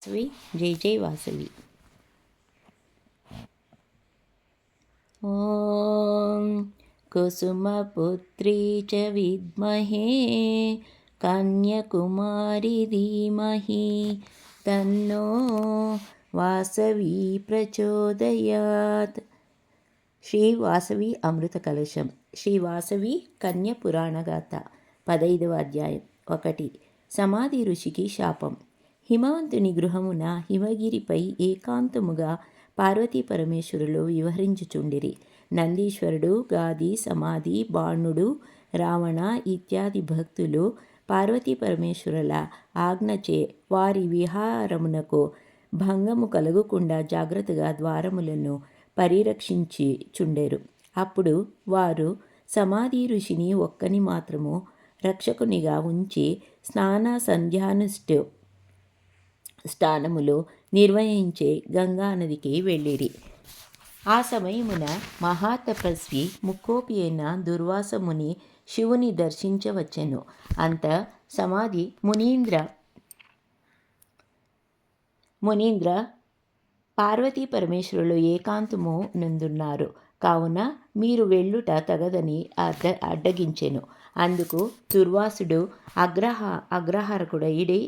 వాసవి జై జై వాసవి. ఓం కుసుమపుత్రీ చ విద్మహే కన్యకుమారి ధీమహి తన్నో వాసవి ప్రచోదయాత్. శ్రీ వాసవి అమృత కలశం. శ్రీ వాసవి కన్య పురాణగాథ 15వ అధ్యాయం. 1. సమాధి ఋషికి శాపం. హిమవంతుని గృహమున హిమగిరిపై ఏకాంతముగా పార్వతీ పరమేశ్వరులు వివరించుచుండిరి. నందీశ్వరుడు, గాది, సమాధి, బాణుడు, రావణ ఇత్యాది భక్తులు పార్వతీ పరమేశ్వరుల ఆజ్ఞచే వారి విహారమునకు భంగము కలుగకుండా జాగ్రత్తగా ద్వారములను పరిరక్షించుచుండెరు. అప్పుడు వారు సమాధి ఋషిని ఒక్కని మాత్రము రక్షకునిగా ఉంచి స్నానములు నిర్వహించే గంగానదికి వెళ్ళిరి. ఆ సమయమున మహాతపస్వి ముక్కోపి అయిన దుర్వాసముని శివుని దర్శించవచ్చెను. అంత సమాధి మునీంద్ర పార్వతీ పరమేశ్వరులు ఏకాంతము నందున్నారు కావున మీరు వెళ్ళుట తగదని అడ్డగించెను. అందుకు దుర్వాసుడు అగ్రహారకుడైడి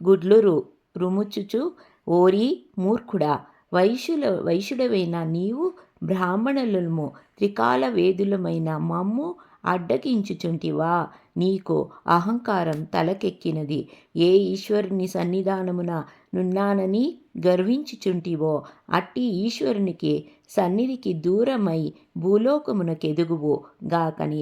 గుడ్లు రుముచుచు, ఓరి మూర్ఖుడా, వైశ్యుడవైన నీవు బ్రాహ్మణులము త్రికాల వేదులమైన మమ్ము అడ్డగించుచుంటివా? నీకు అహంకారం తలకెక్కినది. ఏ ఈశ్వరుని సన్నిధానమున నున్నానని గర్వించుచుంటివో అట్టి ఈశ్వరునికి సన్నిధికి దూరమై భూలోకమునకెదుగువు గాకని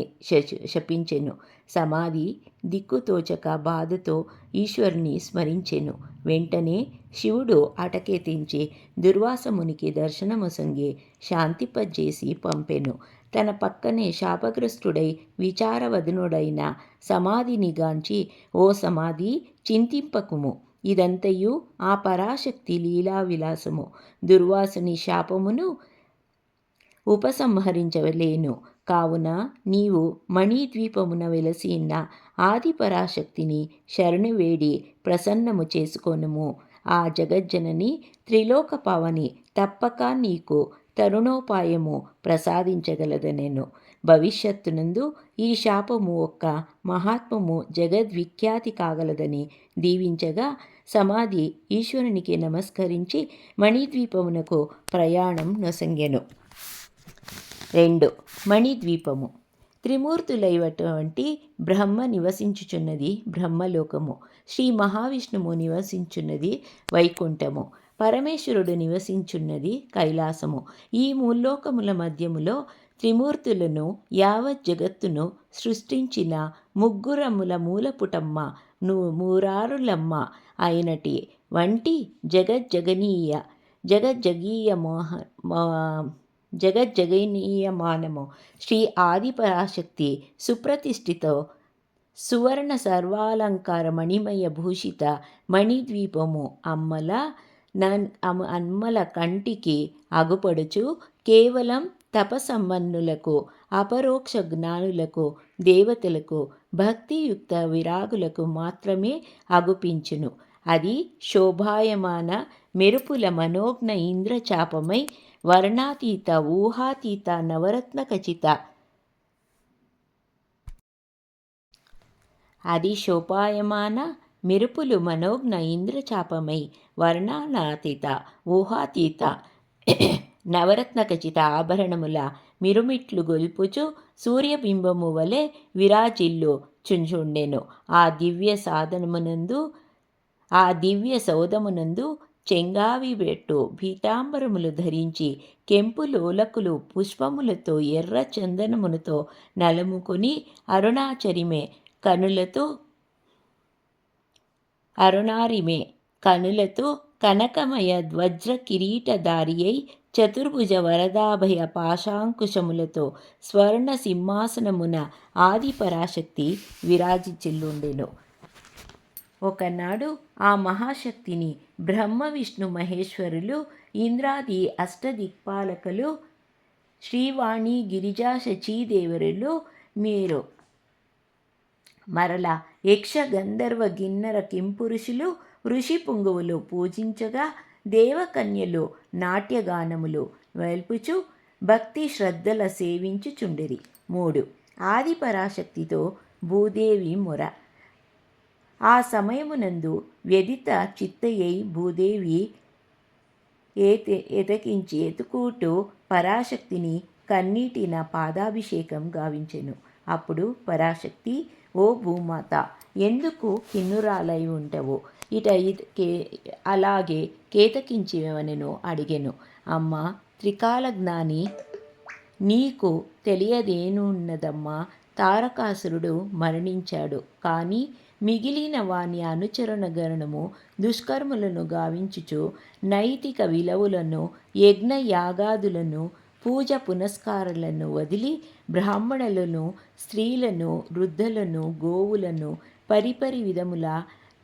శపించెను. సమాధి దిక్కుతోచక బాధతో ఈశ్వరుని స్మరించెను. వెంటనే శివుడు అటకెత్తించి దుర్వాసమునికి దర్శనమొసంగి శాంతింపజేసి పంపెను. తన పక్కనే శాపగ్రస్తుడై విచారవదనుడైన సమాధినిగాంచి, ఓ సమాధి, చింతింపకుము, ఇదంతయు ఆ పరాశక్తి లీలా విలాసము. దుర్వాసుని శాపమును ఉపసంహరించలేను కావున నీవు మణిద్వీపమున వెలసిన ఆది పరాశక్తిని శరణు వేడి ప్రసన్నము చేసుకొనుము. ఆ జగజ్జనని త్రిలోక పావని తప్పక నీకు తరుణోపాయము ప్రసాదించగలదనెను. భవిష్యత్తునందు ఈ శాపము ఒక్క మహాత్మము జగద్విఖ్యాతి కాగలదని దీవించగా సమాధి ఈశ్వరునికి నమస్కరించి మణిద్వీపమునకు ప్రయాణం నొసంగెను. 2. మణిద్వీపము. త్రిమూర్తులైనటువంటి బ్రహ్మ నివసించుచున్నది బ్రహ్మలోకము. శ్రీ మహావిష్ణువు నివసించున్నది వైకుంఠము. పరమేశ్వరుడు నివసించున్నది కైలాసము. ఈ ముల్లోకముల మధ్యములో త్రిమూర్తులను యావత్ జగత్తును సృష్టించిన ముగ్గురముల మూలపుటమ్మ మూరారులమ్మ అయినటి వంటి జగజ్జగనీయమానము శ్రీ ఆదిపరాశక్తి సుప్రతిష్ఠితో సువర్ణ సర్వాలంకార మణిమయ భూషిత మణిద్వీపము అమ్మల కంటికి అగుపడుచు కేవలం తపసంపన్నులకు, అపరోక్ష జ్ఞానులకు, దేవతలకు, భక్తియుక్త విరాగులకు మాత్రమే అగుపించును. అది శోభాయమాన మెరుపుల మనోజ్ఞ ఇంద్రచాపమై వర్ణాతీత ఊహాతీత నవరత్న ఖచిత. అది శోభాయమాన మెరుపులు మనోజ్ఞ ఇంద్రచాపమై వర్ణానాతీత ఊహాతీత నవరత్న ఖచిత ఆభరణముల మిరుమిట్లు గొల్పుచు సూర్యబింబము వలె విరాజిల్లు చుంచుండెను. ఆ దివ్య సౌధమునందు చెంగావిబెట్టు పీతాంబరములు ధరించి కెంపు లోలకులు పుష్పములతో ఎర్ర చందనములతో నలముకొని కనులతో కనకమయ వజ్ర కిరీటధారి అయి చతుర్భుజ వరదాభయ పాశాంకుశములతో స్వర్ణ సింహాసనమున ఆది పరాశక్తి విరాజిల్లుండెను. ఒకనాడు ఆ మహాశక్తిని బ్రహ్మ విష్ణు మహేశ్వరులు, ఇంద్రాది అష్టదిక్పాలకులు, శ్రీవాణి గిరిజా శచీదేవరులు మరల యక్ష గంధర్వ కిన్నర కింపురుషులు ఋషి పుంగువులు పూజించగా దేవకన్యలు నాట్యగానములు వెల్పుచు భక్తి శ్రద్ధల సేవించుచుండిరి. 3. ఆదిపరాశక్తితో భూదేవి మొర. ఆ సమయమునందు వ్యధిత చిత్తయై భూదేవి ఎతకించి ఎతుకుటూ పరాశక్తిని కన్నీటిన పాదాభిషేకం గావించెను. అప్పుడు పరాశక్తి, ఓ భూమాత, ఎందుకు కిన్నురాలై ఉంటవు? అలాగే కేతకించివనెను అడిగెను. అమ్మ త్రికాలజ్ఞాని, నీకు తెలియదేనున్నదమ్మా. తారకాసురుడు మరణించాడు, కానీ మిగిలిన వాని అనుచరణగణము దుష్కర్ములను గావించుచు నైతిక విలువలను యజ్ఞయాగాదులను పూజ పునస్కారాలను వదిలి బ్రాహ్మణులను స్త్రీలను వృద్ధులను గోవులను పరిపరి విధముల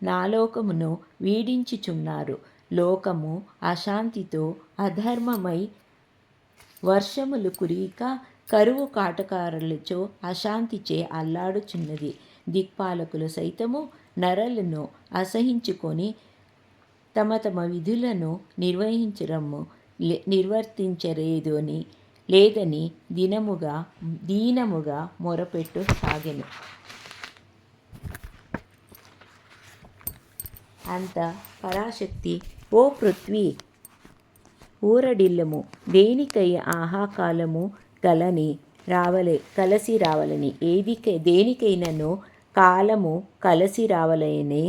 నాలోకమును వీడించుచున్నారు. లోకము అశాంతితో అధర్మమై వర్షములు కురియక కరువు కాటకారులచో అశాంతిచే అల్లాడుచున్నది. దిక్పాలకులు సైతము నరలను అసహించుకొని తమ తమ విధులను లేదని దీనముగా మొరపెట్టు సాగెను. అంత పరాశక్తి, ఓ పృథ్వీ, ఊరడిల్లము, దేనికై ఆహాకాలము కలసి రావలని, దేనికైనను కాలము కలసి రావలయనే.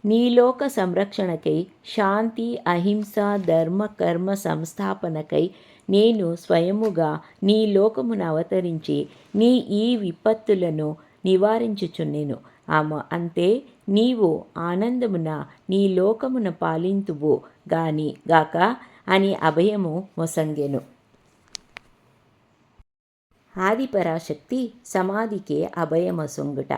నీలోక సంరక్షణకై, శాంతి అహింస ధర్మ కర్మ సంస్థాపనకై నేను స్వయముగా నీ లోకమున అవతరించి నీ ఈ విపత్తులను నివారించుచున్నెను. అంతే నీవు ఆనందమున నీ లోకమున పాలింతువు గాక అని అభయము మొసంగెను. ఆదిపరాశక్తి సమాధికే అభయమొసంగుట.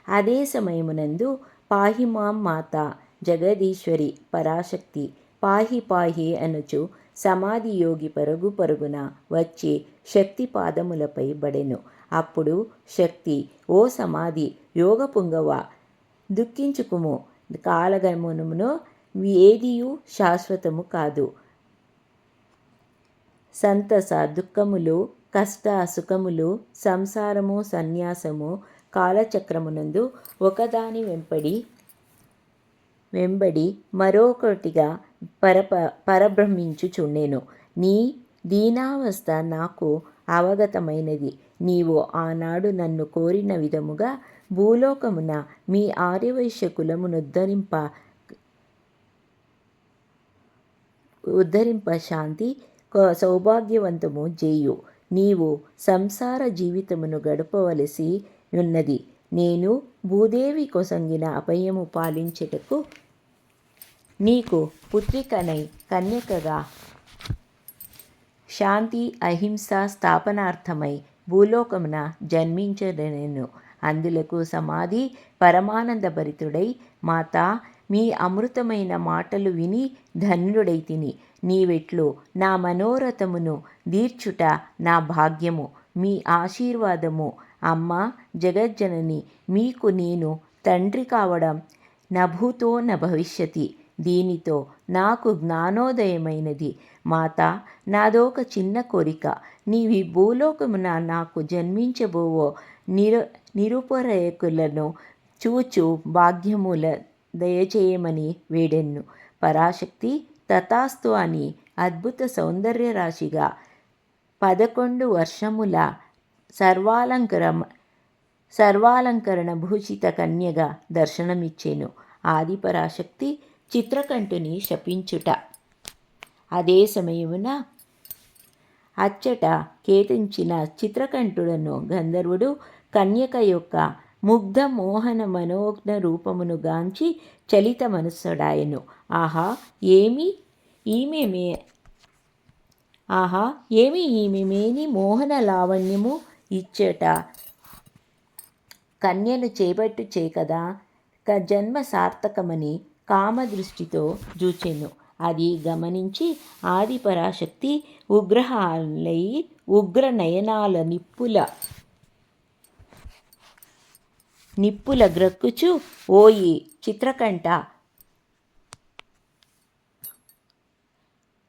అదే సమయమునందు పాహిమాం మాత జగదీశ్వరి పరాశక్తి పాహి పాహి అనుచు సమాధి యోగి పరుగున వచ్చి శక్తి పాదములపై బడెను. అప్పుడు శక్తి, ఓ సమాధి యోగపుంగవ, దుఃఖించుకుము. కాలగమనమును ఏదియు శాశ్వతము కాదు. సంతస దుఃఖములు, కష్ట సుఖములు, సంసారము సన్యాసము కాలచక్రమునందు ఒకదాని వెంబడి మరొకటిగా పరభ్రమించుచుండెను. నీ దీనావస్థ నాకు అవగతమైనది. నీవు ఆనాడు నన్ను కోరిన విధముగా భూలోకమున మీ ఆర్యవైశ్య కులమును ఉద్ధరింప శాంతి సౌభాగ్యవంతము చేయు. నీవు సంసార జీవితమును గడపవలసి ఉన్నది. నేను భూదేవి కొసంగిన అభయము పాలించుటకు నీకు పుత్రికనై కన్యకగా శాంతి అహింస స్థాపనార్థమై భూలోకమున జన్మించదనెను. అందులకు సమాధి పరమానందభరితుడై, మాతా, మీ అమృతమైన మాటలు విని ధన్యుడైతిని. నీవెట్లు నా మనోరథమును దీర్చుట నా భాగ్యము. మీ ఆశీర్వాదము. అమ్మ జగజ్జనని, మీకు నేను తండ్రి కావడం నభూతో నభవిష్యతి. దీనితో నాకు జ్ఞానోదయమైనది. మాత, నాదొక చిన్న కోరిక. నీవి భూలోకమున నాకు జన్మించబోవో నిరుపరేకులను చూచు భాగ్యముల దయచేయమని వేడెను. పరాశక్తి తథాస్తు అని అద్భుత సౌందర్యరాశిగా 11 వర్షముల సర్వాలంకరణ భూషిత కన్యగా దర్శనమిచ్చెను. ఆదిపరాశక్తి చిత్రకంఠుని శపించుట. అదే సమయమున అచ్చట కేతించిన చిత్రకంఠుడను గంధర్వుడు కన్యక యొక్క ముగ్ధ మోహన మనోజ్ఞ రూపమును గాంచి చలిత మనస్సుడాయెను. ఆహా ఏమి ఈమె మేని మోహన లావణ్యము! ఇచ్చట కన్యను చేపట్టుచే కదా జన్మ సార్థకమని కామదృష్టితో జూచెను. అది గమనించి ఆదిపరాశక్తి ఉగ్ర నయనాల నిప్పుల నిప్పుల గ్రక్కుచు ఓయి చిత్రకంఠ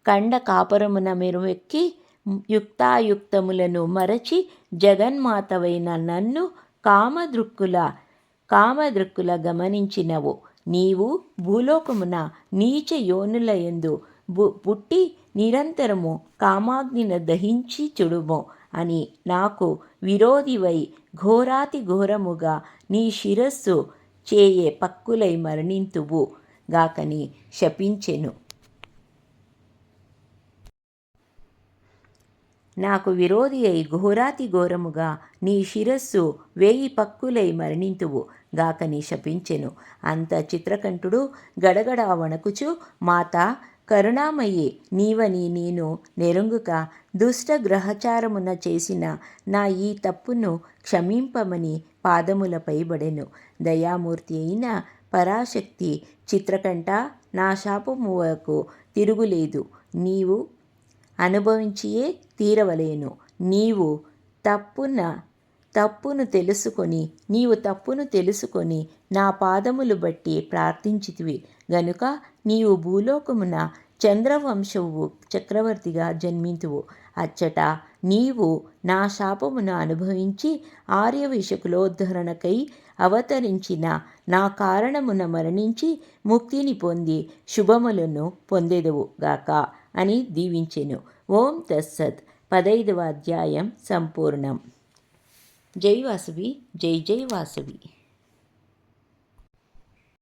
కండ కాపురమున మెరువెక్కి యుక్తాయుక్తములను మరచి జగన్మాతవైన నన్ను కామదృక్కుల గమనించినవు. నీవు భూలోకమున నీచ యోనులయందు పుట్టి నిరంతరము కామాగ్నిన దహించి చుడుము అని నాకు విరోధివై ఘోరాతి ఘోరముగా నీ శిరస్సు చేయే పక్కులై మరణింతువు గాకని శపించెను. నాకు విరోధి అయి ఘోరాతి ఘోరముగా నీ శిరస్సు 1000 పక్కులై మరణింతువు గాకని శపించెను. అంత చిత్రకంఠుడు గడగడా వణకుచు మాతా కరుణామయి నీవని నేను నెరుంగుక దుష్ట గ్రహచారమున చేసిన నా ఈ తప్పును క్షమింపమని పాదములపై బడెను. దయామూర్తి అయిన పరాశక్తి చిత్రకంఠ నా శాపమునకు తిరుగులేదు. నీవు అనుభవించియే తీరవలేను. నీవు తప్పును తెలుసుకొని నా పాదములు బట్టి ప్రార్థించితివి గనుక నీవు భూలోకమున చంద్రవంశవు చక్రవర్తిగా జన్మింతువు. అచ్చట నీవు నా శాపమును అనుభవించి ఆర్యవిషకులోద్ధరణకై అవతరించిన నా కారణమున మరణించి ముక్తిని పొంది శుభములను పొందెదవు గాక అని దీవించెను. ఓం తత్సత్. 15వ అధ్యాయం సంపూర్ణం. జై వాసవి. జై జై వాసవి.